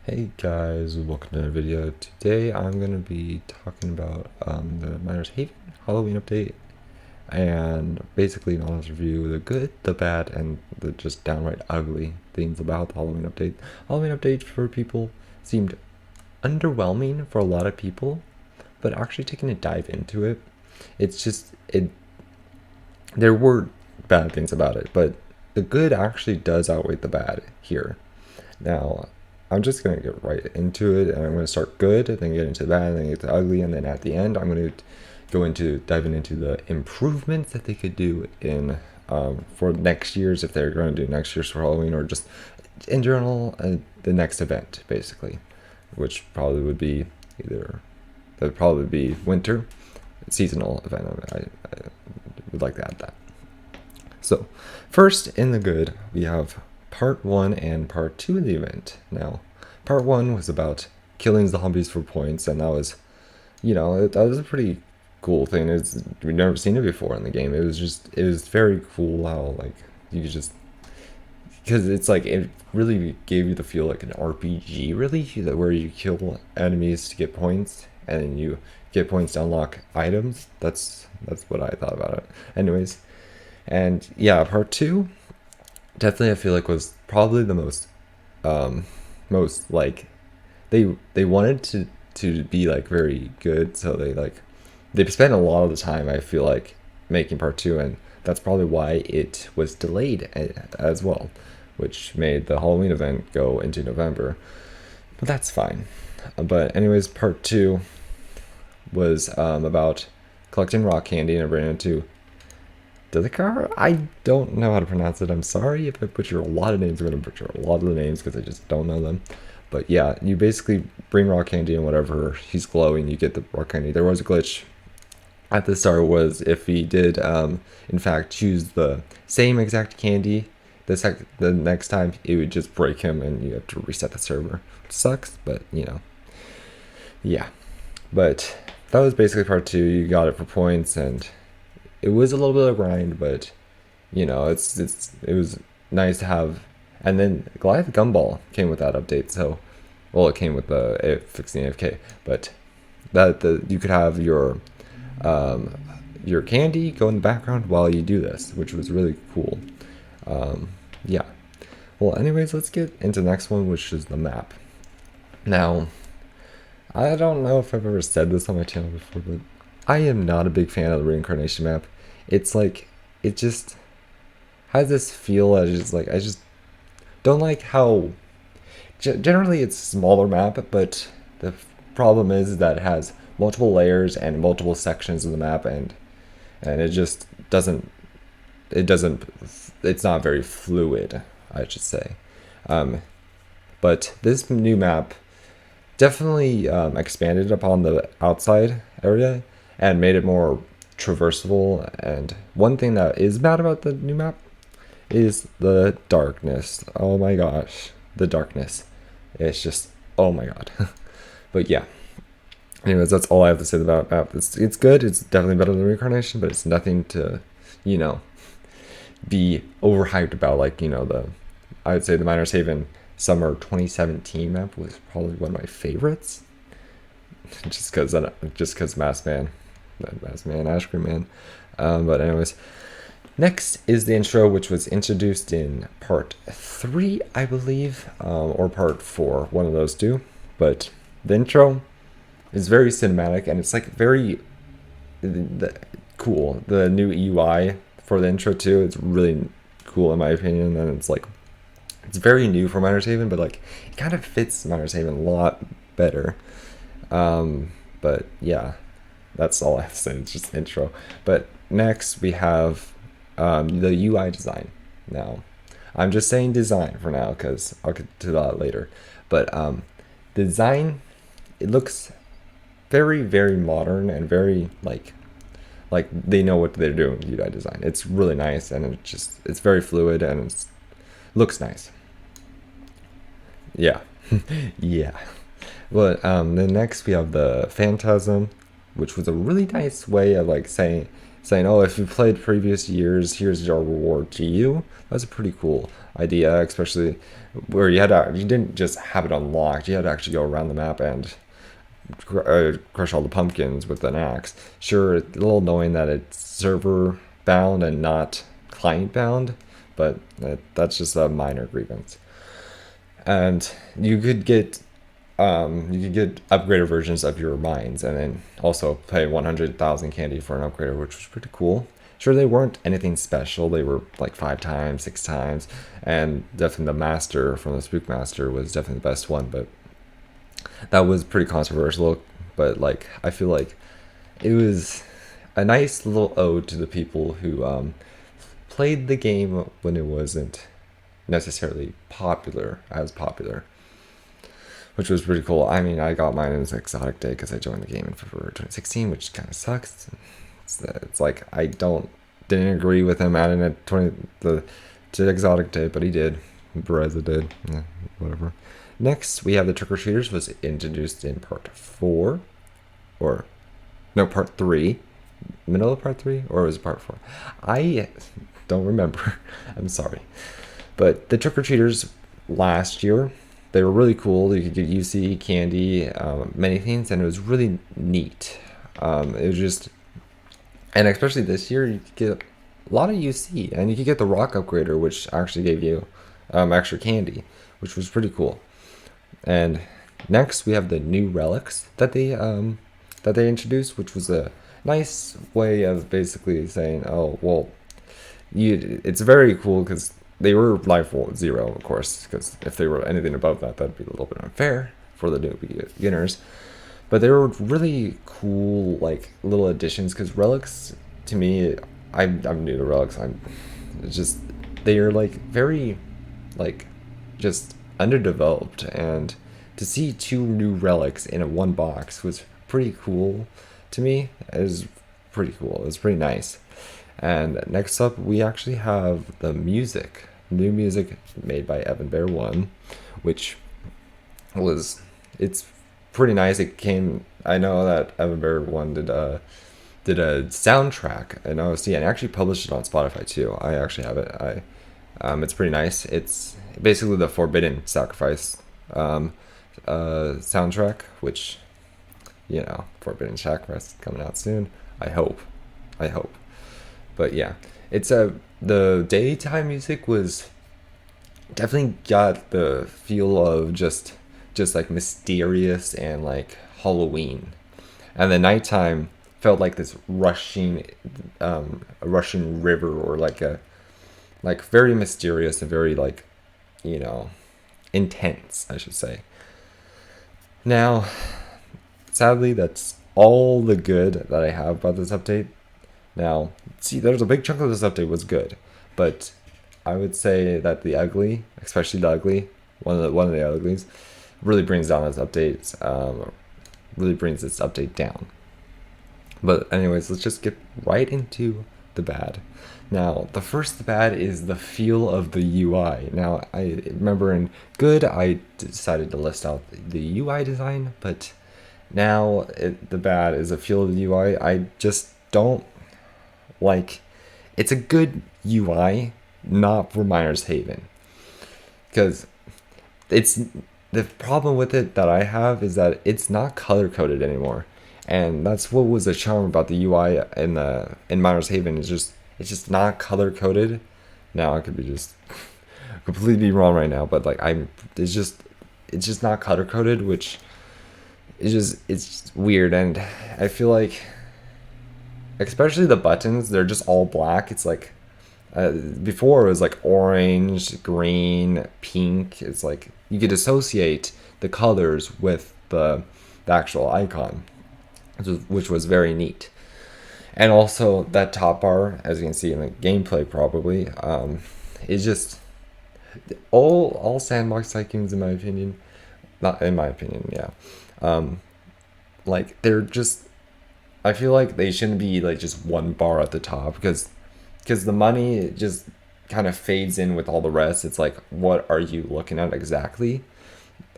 Hey guys, welcome to another video. Today I'm going to be talking about the Miners Haven Halloween update and basically an honest review of the good, the bad, and the just downright ugly things about the Halloween update. Halloween update for people seemed underwhelming for a lot of people, but actually taking a dive into it, there were bad things about it, but the good actually does outweigh the bad here. Now, I'm just going to get right into it, and I'm going to start good, then get into bad, then get to ugly, and then at the end, I'm going to go into diving into the improvements that they could do in for next year's, if they're going to do next year's for Halloween, or just in general, the next event, basically, which probably would be winter seasonal event. I would like to add that. So, first in the good, we have part 1 and part 2 of the event. Now, part 1 was about killing zombies for points, and that was, that was a pretty cool thing. We've never seen it before in the game. It was very cool how, like, you could just, because it's like, it really gave you the feel like an RPG, really, where you kill enemies to get points, and then you get points to unlock items. That's what I thought about it. Anyways, and yeah, part 2 definitely I feel like was probably the most like they wanted to be like very good, so they spent a lot of the time, I feel like, making part 2, and that's probably why it was delayed as well, which made the Halloween event go into November, but that's fine. But anyways, part 2 was about collecting rock candy, and I ran into Delikar? I don't know how to pronounce it. I'm sorry if I butcher a lot of names. I'm going to butcher a lot of the names because I just don't know them. But yeah, you basically bring rock candy, and whatever he's glowing, you get the rock candy. There was a glitch at the start, was if he did in fact choose the same exact candy the next time, it would just break him and you have to reset the server. It sucks, but yeah. But that was basically part 2. You got it for points, and it was a little bit of a grind, but it was nice to have. And then Goliath Gumball came with that update, so it came with the fixing AFK, but you could have your candy go in the background while you do this, which was really cool. Yeah. Well, anyways, let's get into the next one, which is the map. Now, I don't know if I've ever said this on my channel before, but I am not a big fan of the reincarnation map. It's like, it just has this feel. I just don't like how generally it's a smaller map, but the problem is that it has multiple layers and multiple sections of the map, and it just it's not very fluid, I should say. But this new map definitely expanded upon the outside area and made it more traversable. And one thing that is bad about the new map is the darkness. Oh my gosh, the darkness. It's just, oh my god. But yeah. Anyways, that's all I have to say about the map. It's good. It's definitely better than Reincarnation, but it's nothing to, be overhyped about. Like, I would say the Miners Haven Summer 2017 map was probably one of my favorites. just because Masked Man, Ash Cream Man. But anyways, next is the intro, which was introduced in part 3, I believe, or part 4, one of those two. But the intro is very cinematic, and it's like very cool. The new UI for the intro too, it's really cool in my opinion, and it's very new for Miners Haven, but like it kind of fits Miners Haven a lot better. But yeah, that's all I have to say. It's just intro. But next we have the UI design. Now, I'm just saying design for now because I'll get to that later. But design, it looks very, very modern and very like they know what they're doing with UI design. It's really nice, and it's very fluid, and it looks nice. Yeah. Yeah. But then next we have the Phantasm, which was a really nice way of like saying saying, "Oh, if you played previous years, here's your reward to you." That's a pretty cool idea, especially where you didn't just have it unlocked. You had to actually go around the map and crush all the pumpkins with an axe. Sure, it's a little annoying that it's server bound and not client bound, but that's just a minor grievance. And you could get upgraded versions of your mines, and then also pay 100,000 candy for an upgrader, which was pretty cool. Sure, they weren't anything special. They were like 5 times, 6 times, and definitely the master from the Spook Master was definitely the best one. But that was pretty controversial. But like, I feel like it was a nice little ode to the people who played the game when it wasn't necessarily as popular, which was pretty cool. I mean, I got mine as exotic day because I joined the game in February 2016, which kind of sucks. It's like I didn't agree with him adding it to exotic day, but he did. Bereza did. Yeah, whatever. Next, we have the trick-or-treaters was introduced in part 4, or no, part 3. Middle of part 3, or was it part 4? I don't remember. I'm sorry. But the trick-or-treaters last year, they were really cool. You could get UC, candy, many things, and it was really neat. It was just, and especially this year, you could get a lot of UC, and you could get the rock upgrader, which actually gave you extra candy, which was pretty cool. And next, we have the new relics that they introduced, which was a nice way of basically saying, oh well, it's very cool because they were life 0, of course, because if they were anything above that, that'd be a little bit unfair for the new beginners. But they were really cool, like little additions. Because relics, to me, I'm new to relics. It's just they are like very, like, just underdeveloped, and to see 2 new relics in a one box was pretty cool to me. It was pretty cool. It was pretty nice. And next up, we actually have the music. New music made by Evan Bear 1, which it's pretty nice. It came. I know that Evan Bear 1 did a soundtrack, an OST, and actually published it on Spotify too. I actually have it. It's pretty nice. It's basically the Forbidden Sacrifice soundtrack, which, Forbidden Sacrifice coming out soon. I hope. But yeah, it's the daytime music was definitely got the feel of just like mysterious and like Halloween, and the nighttime felt like this rushing river, or like very mysterious and very like intense, I should say. Now, sadly, that's all the good that I have about this update. Now, see, there's a big chunk of this update was good, but I would say that the ugly, especially the ugly, one of the uglies, really brings down this update. Really brings this update down. But anyways, let's just get right into the bad. Now, the first bad is the feel of the UI. Now, I remember in good, I decided to list out the UI design, but now the bad is the feel of the UI. I just don't like. It's a good UI, not for Miner's Haven, because it's the problem with it that I have is that it's not color coded anymore, and that's what was the charm about the UI in Miner's Haven. It's just not color coded. Now I could be just completely wrong right now, but like it's just not color coded, which is it's weird, and I feel like, especially the buttons, they're just all black. It's like before it was like orange, green, pink. It's like you could associate the colors with the actual icon, which was very neat. And also that top bar, as you can see in the gameplay probably, is just all sandbox tycoons, in my opinion. Not in my opinion, yeah. Like they're just, I feel like they shouldn't be like just one bar at the top, because the money just kind of fades in with all the rest. It's like, what are you looking at exactly?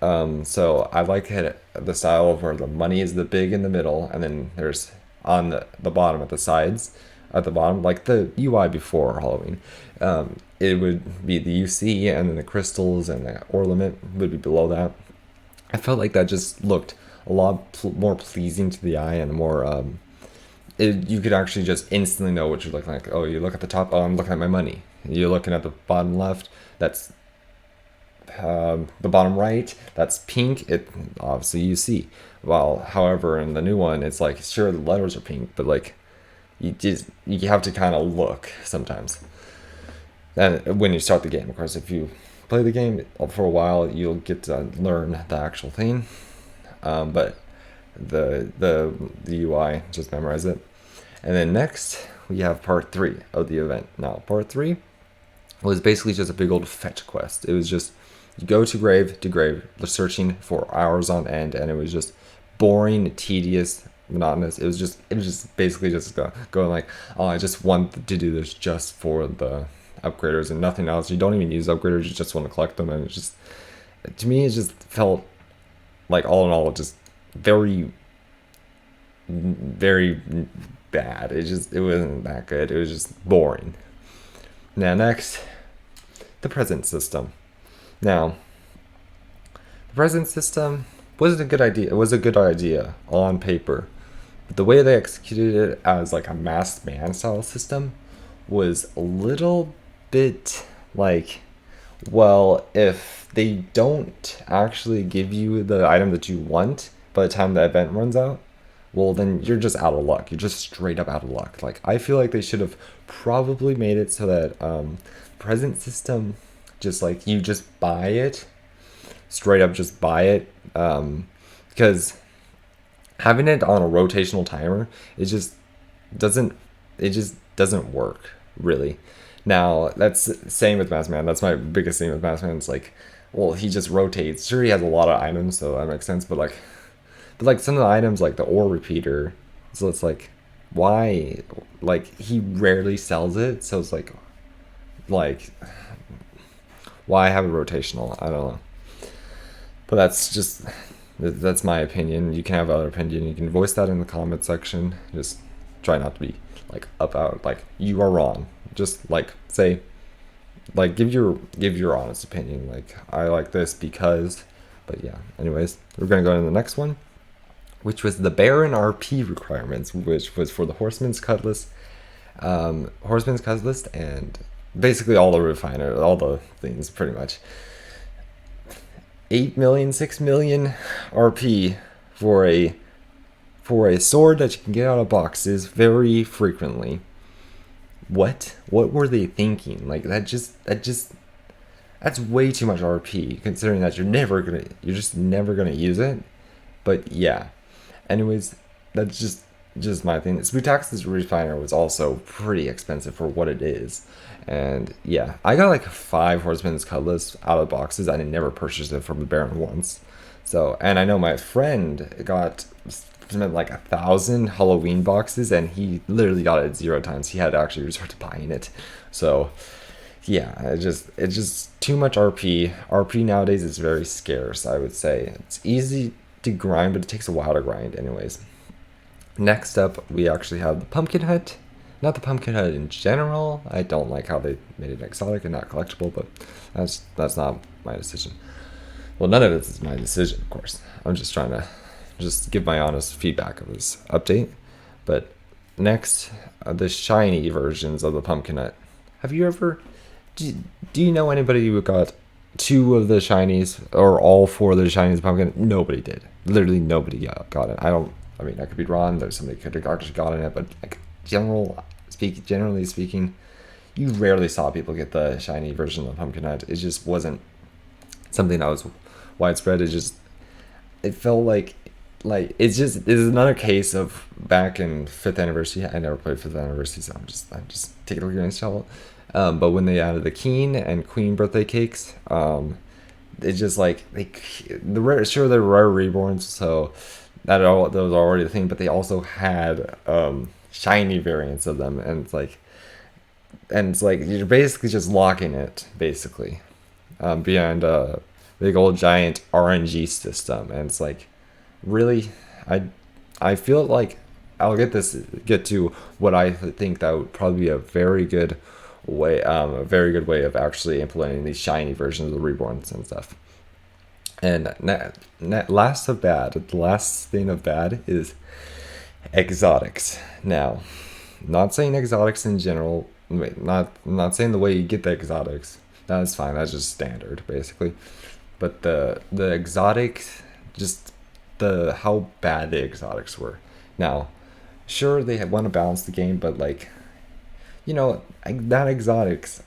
So I like the style of where the money is the big in the middle, and then there's on the bottom at the sides at the bottom, like the UI before Halloween. It would be the UC, and then the crystals and the ornament would be below that. I felt like that just looked a lot more pleasing to the eye and more. You could actually just instantly know what you're looking like. Oh, you look at the top. Oh, I'm looking at my money. You're looking at the bottom left. That's the bottom right. That's pink. It obviously you see. Well, however, in the new one, it's like sure the letters are pink, but like you have to kind of look sometimes. And when you start the game, of course, if you play the game for a while, you'll get to learn the actual thing. But the UI, just memorize it. And then next we have part 3 of the event. Now part 3 was basically just a big old fetch quest. It was just you go to grave, searching for hours on end, and it was just boring, tedious, monotonous. It was just basically just going like, oh, I just want to do this just for the upgraders and nothing else. You don't even use upgraders, you just want to collect them. And it just, to me, it just felt like all in all just very bad. It wasn't that good. It was just boring. Now next, the present system. Now the present system wasn't a good idea. It was a good idea on paper, but the way they executed it as like a masked man style system was a little bit like, well, if they don't actually give you the item that you want by the time the event runs out, well, then you're just out of luck. You're just straight up out of luck. Like, I feel like they should have probably made it so that present system, just like you just buy it, straight up just buy it, because having it on a rotational timer, it just doesn't work really. Now that's same with Masked Man. That's my biggest thing with Masked Man. It's like, well, he just rotates. Sure, he has a lot of items, so that makes sense. But like some of the items, like the ore repeater, so it's like, why? Like he rarely sells it, so it's like why have a rotational? I don't know. But that's my opinion. You can have other opinion. You can voice that in the comment section. Just try not to be like up out like you are wrong. Just like say, like give your honest opinion. Like I like this because, but yeah. Anyways, we're gonna go to the next one, which was the Baron RP requirements, which was for the Horseman's Cutlass, and basically all the refiner, all the things pretty much. 8 million, 6 million RP for a sword that you can get out of boxes very frequently. What were they thinking? Like that's way too much RP considering that you're just never gonna use it. But yeah. Anyways, that's just my thing. Sputax's refiner was also pretty expensive for what it is. And yeah, I got like 5 Horseman's Cutlass out of boxes. I never purchased it from the Baron once. So, and I know my friend spent like 1,000 Halloween boxes, and he literally got it 0 times. He had to actually resort to buying it. So yeah, it's just too much RP. RP nowadays is very scarce, I would say. It's easy to grind, but it takes a while to grind anyways. Next up, we actually have the Pumpkin Hut. Not the Pumpkin Hut in general. I don't like how they made it exotic and not collectible, but that's not my decision. Well, none of it is my decision, of course. I'm just trying to just give my honest feedback of this update. But next, the shiny versions of the Pumpkin Hut. Have you ever... Do you know anybody who got 2 of the shinies or all 4 of the shinies pumpkin? Nobody did. Literally nobody got it. I mean, I could be wrong. There's somebody could have actually gotten it, but like generally speaking, you rarely saw people get the shiny version of Pumpkin Hut. It just wasn't something that was widespread. It felt like it's another case of back in 5th anniversary. I never played 5th anniversary, so I'm just taking a look at shovel. But when they added the King and Queen birthday cakes, it's just like there were rare reborns, so that was already the thing. But they also had shiny variants of them, and it's like you're basically just locking it basically behind a big old giant RNG system, and it's like really, I feel like I'll get to what I think that would probably be a very good way, of actually implementing these shiny versions of the Reborns and stuff. And last of bad, the last thing of bad is exotics. Now, not saying exotics in general. Wait, not saying the way you get the exotics. That is fine. That's just standard, basically. But the exotics, just the how bad the exotics were. Now, sure they want to balance the game, but like, that exotics.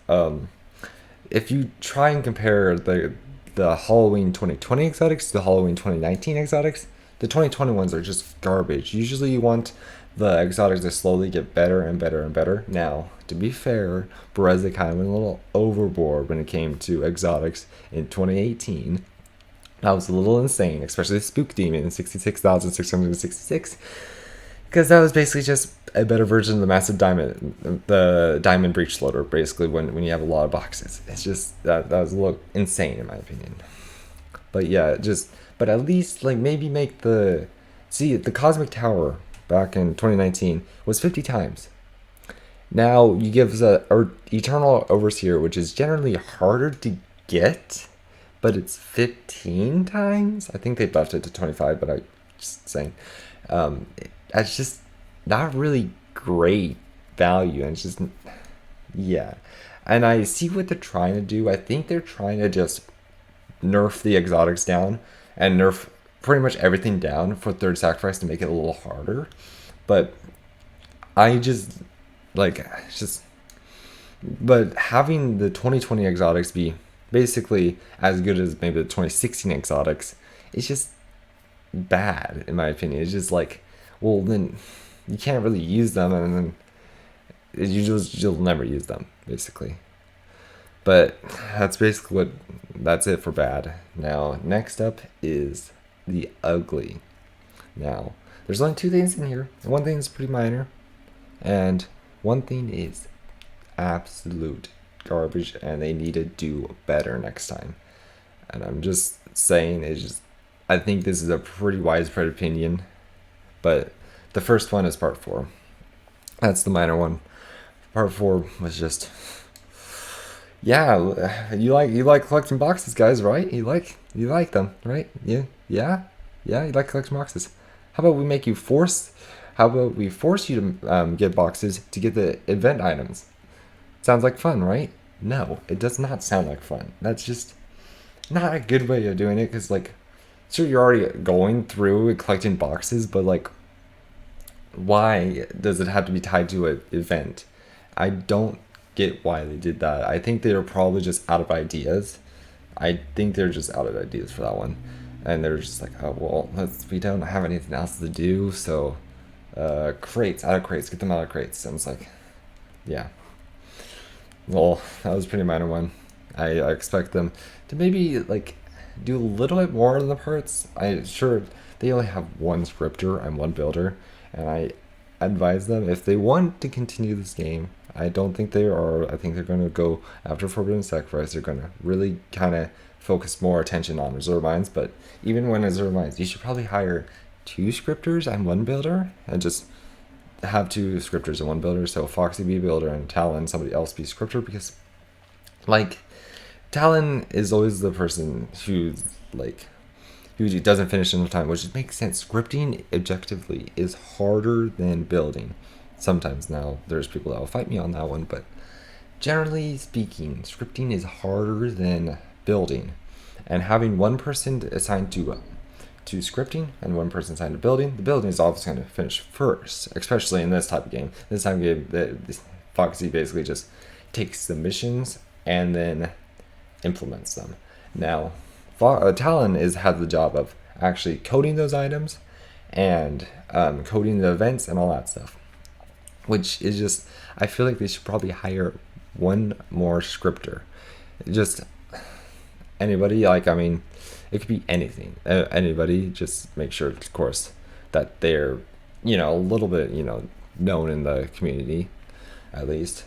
If you try and compare the Halloween 2020 exotics to the Halloween 2019 exotics, the 2020 ones are just garbage. Usually you want the exotics to slowly get better and better and better. Now, to be fair, Bethesda kind of went a little overboard when it came to exotics in 2018. That was a little insane, especially the Spook Demon 66,666, because that was basically just a better version of the Massive Diamond, the Diamond Breach Loader, basically, when you have a lot of boxes. It's just, that was a little insane in my opinion. But yeah, but at least, like, maybe make the Cosmic Tower back in 2019 was 50 times. Now you give us a Eternal Overseer, which is generally harder to get, but it's 15 times. I think they buffed it to 25, but I'm just saying, it's just not really great value, and it's just, yeah. And I see what they're trying to do. I think they're trying to just nerf the exotics down and nerf pretty much everything down for third sacrifice to make it a little harder. But I just but having the 2020 exotics be basically as good as maybe the 2016 exotics, it's just bad in my opinion. It's just like, well, then you can't really use them, and then you'll never use them basically. But that's it for bad. Now, next up is the ugly. Now, there's only two things in here. One thing is pretty minor, and one thing is absolute garbage, and they need to do better next time. And I'm just saying, I think this is a pretty widespread opinion, but the first one is part 4. That's the minor one. Part 4 was just, yeah, you like collecting boxes, guys, right? You like them, right? Yeah, you like collecting boxes. How about we force you to get boxes to get the event items? Sounds like fun, right? No, it does not sound like fun. That's just not a good way of doing it, because, like, sure, you're already going through and collecting boxes, but, like, why does it have to be tied to an event? I don't get why they did that. I think they're probably just out of ideas. I think they're just out of ideas for that one. And they're just like, oh, well, we don't have anything else to do, so crates, get them out of crates. And it's like, yeah. Well, that was a pretty minor one. I expect them to maybe, like, do a little bit more in the parts. Sure, they only have one scripter and one builder, and I advise them, if they want to continue this game, I don't think they are. I think they're going to go after Forbidden Sacrifice. They're going to really kind of focus more attention on Reserve Mines, but even when Reserve Mines, you should probably hire 2 scripters and 1 builder, and just have 2 scripters and 1 builder, so Foxy be builder and Talon, somebody else be scripter, because, like, Talon is always the person who doesn't finish in time, which makes sense. Scripting objectively is harder than building. Sometimes, now there's people that will fight me on that one, but generally speaking, scripting is harder than building. And having one person assigned to scripting and one person assigned to building, the building is obviously going to finish first, especially in this type of game. This type of game, Foxy basically just takes the missions and then implements them. Now, Talon has the job of actually coding those items and coding the events and all that stuff, which is just, I feel like they should probably hire 1 more scripter. Just anybody, like, I mean, it could be anything. Anybody, just make sure, of course, that they're, a little bit, known in the community, at least.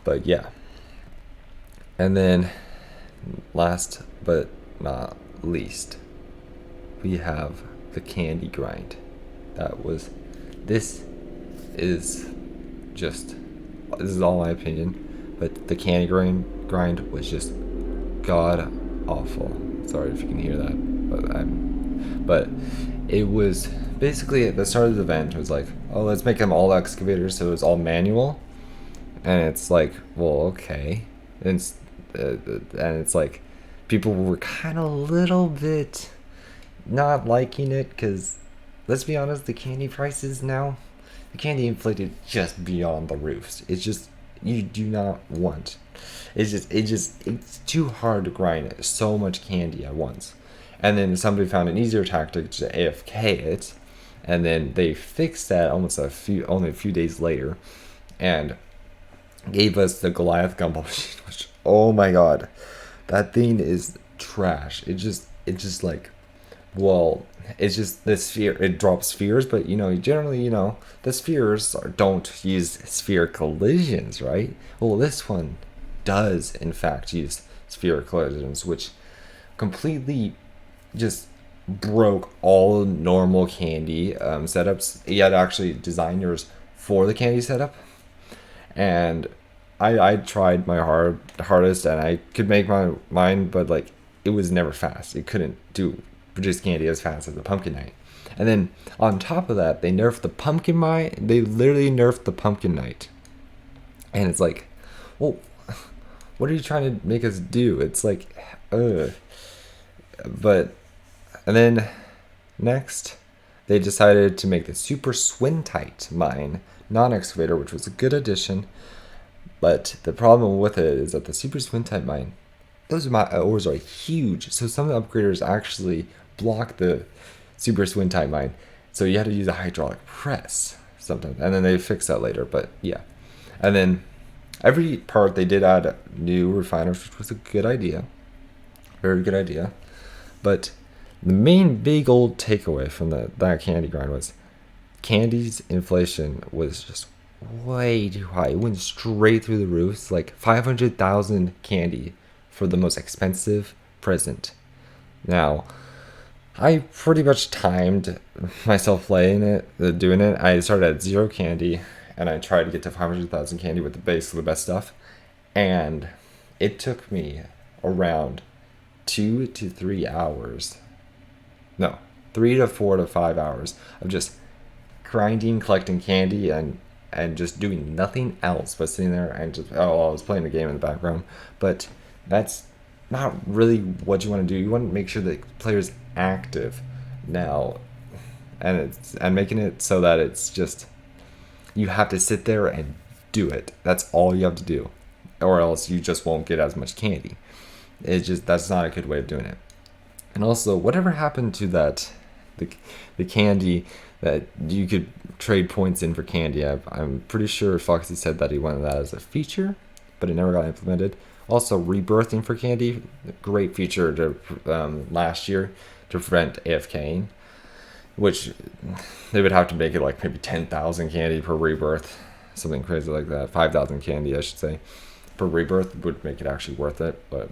But yeah. And then, last but not least, we have the candy grind. That was This is just, this is all my opinion, but the candy grind was just god awful. Sorry if you can hear that, but it was basically at the start of the event. It was like, oh, let's make them all excavators, so it was all manual, and it's like, well, okay, and it's like people were kind of a little bit not liking it because, let's be honest, the candy prices now, the candy inflated just beyond the roofs. It's just, you do not want. It's too hard to grind so much candy at once. And then somebody found an easier tactic to AFK it, and then they fixed that only a few days later, and gave us the Goliath Gumball machine, which, oh my god, that thing is trash. It's just like, well, it's just the sphere. It drops spheres, but generally, the spheres don't use sphere collisions, right? Well, this one does in fact use sphere collisions, which completely just broke all normal candy setups. You had to actually design yours for the candy setup, and I tried my hardest, and I could make mine, but like, it was never fast. It couldn't produce candy as fast as the pumpkin night. And then on top of that, they nerfed the pumpkin night. They literally nerfed the pumpkin night, and it's like, well, what are you trying to make us do? It's like, ugh. But, and then next, they decided to make the super Swintite mine non-excavator, which was a good addition. But the problem with it is that the super Swintite mine, those ores are huge. So some of the upgraders actually block the super Swintite mine. So you had to use a hydraulic press sometimes. And then they fixed that later. But yeah. And then every part they did add new refiners, which was a good idea. Very good idea. But the main big old takeaway from that candy grind was candy's inflation was just way too high. It went straight through the roofs, like 500,000 candy for the most expensive present. Now, I pretty much timed myself doing it. I started at 0 candy, and I tried to get to 500,000 candy with basically the best stuff. And it took me around 2 to 3 hours. No, 3 to 4 to 5 hours of just grinding, collecting candy, and just doing nothing else but sitting there and just, I was playing the game in the background. But that's not really what you want to do. You want to make sure that the player's active now, and making it so that it's just, you have to sit there and do it. That's all you have to do, or else you just won't get as much candy. That's not a good way of doing it. And also, whatever happened to that, the candy that you could trade points in for candy? I'm pretty sure Foxy said that he wanted that as a feature, but it never got implemented. Also, rebirthing for candy, great feature to last year to prevent AFKing, which they would have to make it like maybe 10,000 candy per rebirth, something crazy like that. 5,000 candy, I should say, per rebirth would make it actually worth it. But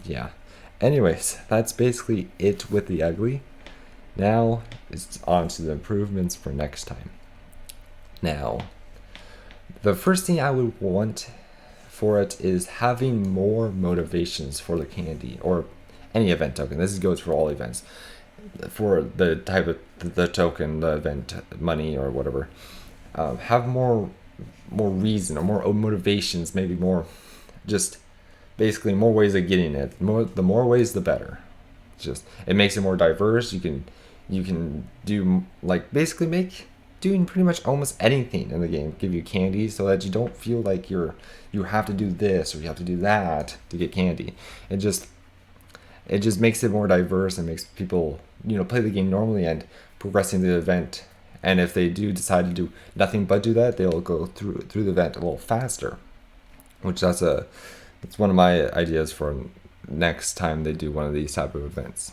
yeah. Anyways, that's basically it with the ugly. Now it's on to the improvements for next time. Now, the first thing I would want for it is having more motivations for the candy or any event token. This goes for all events. For the type of the token, the event money or whatever, have more reason or more motivations. Maybe more, just basically more ways of getting it. The more ways, the better. It makes it more diverse. You can do, like, basically doing pretty much almost anything in the game, give you candy, so that you don't feel like you have to do this or you have to do that to get candy. It just makes it more diverse and makes people play the game normally and progressing the event. And if they do decide to do nothing but do that, they'll go through the event a little faster, which that's one of my ideas for next time they do one of these type of events.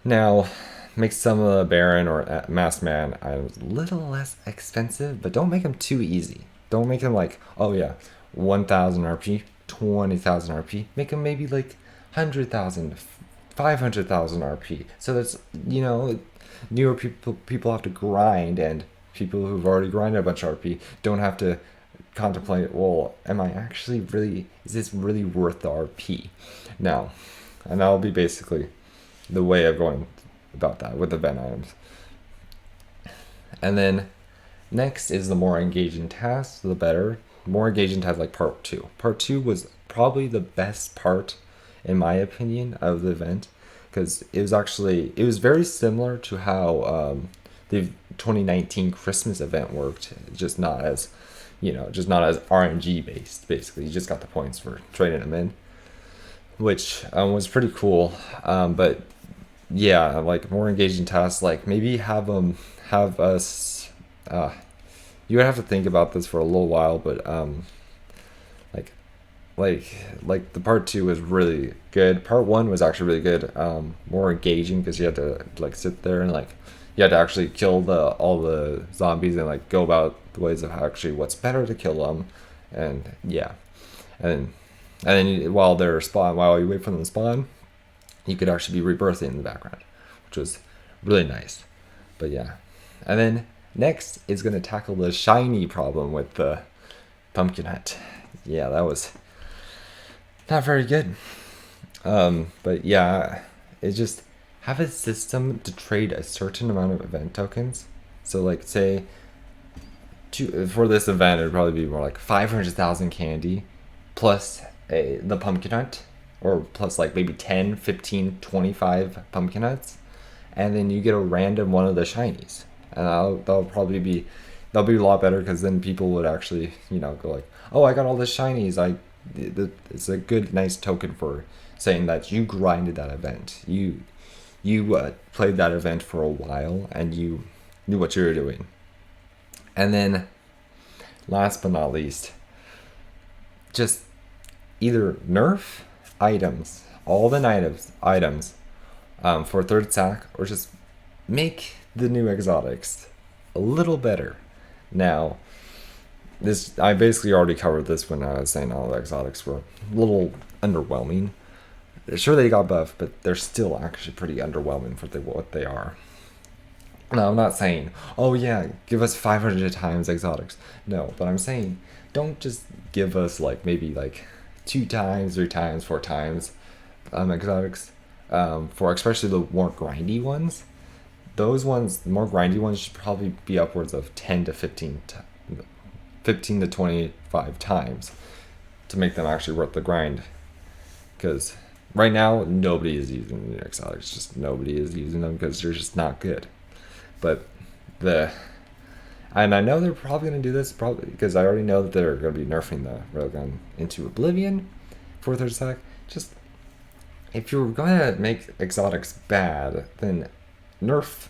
Now, make some of the Baron or Masked Man items a little less expensive, but don't make them too easy. Don't make them like, oh yeah, 1,000 RP, 20,000 RP. Make them maybe like 100,000, 500,000 RP. So that's, you know, newer people have to grind, and people who've already grinded a bunch of RP don't have to contemplate, well, am I actually really, is this really worth the RP? Now, and that'll be basically the way of going about that with event items. And then next is the more engaging tasks, the better. More engaging tasks like part 2. Part 2 was probably the best part, in my opinion, of the event, because it was very similar to how the 2019 Christmas event worked, just not as RNG based. Basically, you just got the points for trading them in, which was pretty cool. But yeah, like more engaging tasks, like maybe have us. You would have to think about this for a little while, but like the part 2 was really good. Part 1 was actually really good, more engaging, because you had to like sit there and like you had to actually kill all the zombies and like go about the ways of actually what's better to kill them, and yeah, and then while you wait for them to spawn, you could actually be rebirthing in the background, which was really nice. But yeah, and then next is going to tackle the shiny problem with the pumpkin hut. Yeah, that was not very good. But yeah, it's just have a system to trade a certain amount of event tokens. So like say for this event, it would probably be more like 500,000 candy plus the pumpkin hut, or plus like maybe 10, 15, 25 pumpkin huts, and then you get a random one of the shinies, and that'll be a lot better, because then people would actually, you know, go like, oh, I got all the shinies. It's a good, nice token for saying that you grinded that event. You played that event for a while, and you knew what you were doing. And then, last but not least, just either nerf items, all the items, for third stack, or just make the new exotics a little better. Now, I basically already covered this when I was saying all the exotics were a little underwhelming. Sure, they got buffed, but they're still actually pretty underwhelming for what they are. Now, I'm not saying, oh yeah, give us 500 times exotics. No, but I'm saying, don't just give us like maybe like 2 times, 3 times, 4 times exotics. For especially the more grindy ones. Those ones, the more grindy ones, should probably be upwards of 10 to 15 to 25 times to make them actually worth the grind. Because right now, nobody is using the exotics. Just nobody is using them because they're just not good. But and I know they're probably going to do this, probably because I already know that they're going to be nerfing the railgun into oblivion for third stack. Just, if you're going to make exotics bad, then nerf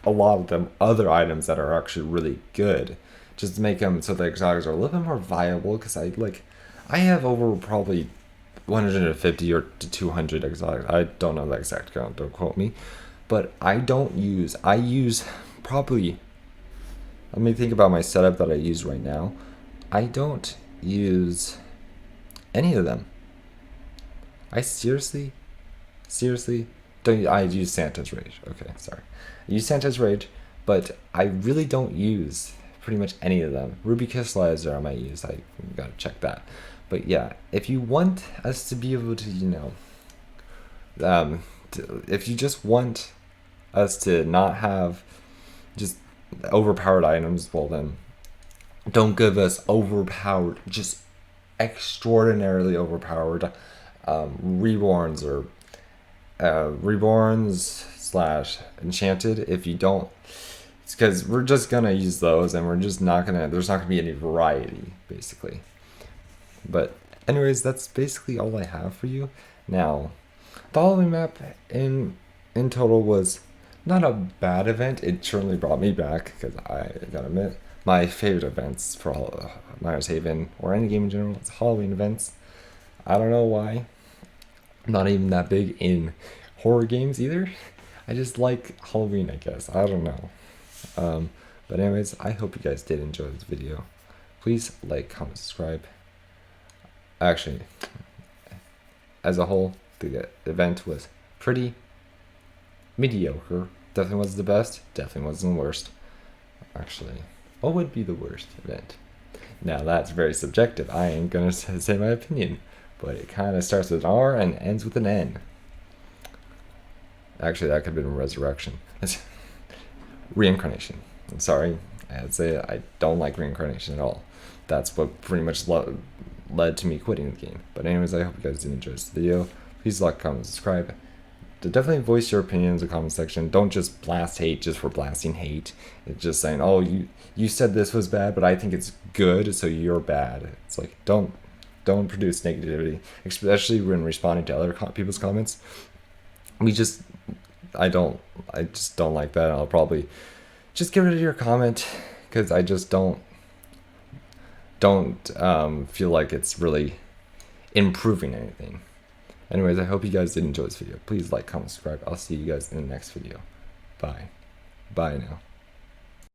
a lot of them other items that are actually really good. Just to make them so the exotics are a little bit more viable, because I have over probably 150 or to 200 exotics. I don't know the exact count, don't quote me. But I use probably, let me think about my setup that I use right now. I don't use any of them. I seriously don't. I use Santa's Rage. Okay, sorry. I use Santa's Rage, but I really don't use pretty much any of them. Ruby Crystallizer I might use. I gotta check that. But yeah, if you want us to be able to, you know, if you just want us to not have just overpowered items, well then don't give us overpowered, just extraordinarily overpowered reborns or reborns / enchanted. If you don't, it's because we're just gonna use those, and we're just not gonna, there's not gonna be any variety basically. But anyways, that's basically all I have for you. Now, the Halloween map in total was not a bad event. It certainly brought me back, because I gotta admit, my favorite events for all Myers Haven or any game in general is Halloween events. I don't know why. I'm not even that big in horror games either. I just like Halloween, I guess. I don't know. But anyways, I hope you guys did enjoy this video. Please like, comment, subscribe. Actually, as a whole, the event was pretty mediocre. Definitely wasn't the best. Definitely wasn't the worst. Actually, what would be the worst event? Now that's very subjective. I ain't gonna say my opinion, but it kind of starts with an R and ends with an N. Actually, that could have been resurrection. Reincarnation. I'm sorry, I'd say I don't like reincarnation at all. That's what pretty much led to me quitting the game. But anyways, I hope you guys did enjoy this video. Please like, comment, subscribe. Definitely voice your opinions in the comment section. Don't just blast hate just for blasting hate. It's just saying, oh, you said this was bad, but I think it's good, so you're bad. It's like, don't produce negativity, especially when responding to other people's comments. I just don't like that. I'll probably just get rid of your comment because I just don't feel like it's really improving anything. Anyways, I hope you guys did enjoy this video. Please like, comment, subscribe. I'll see you guys in the next video. Bye. Bye now.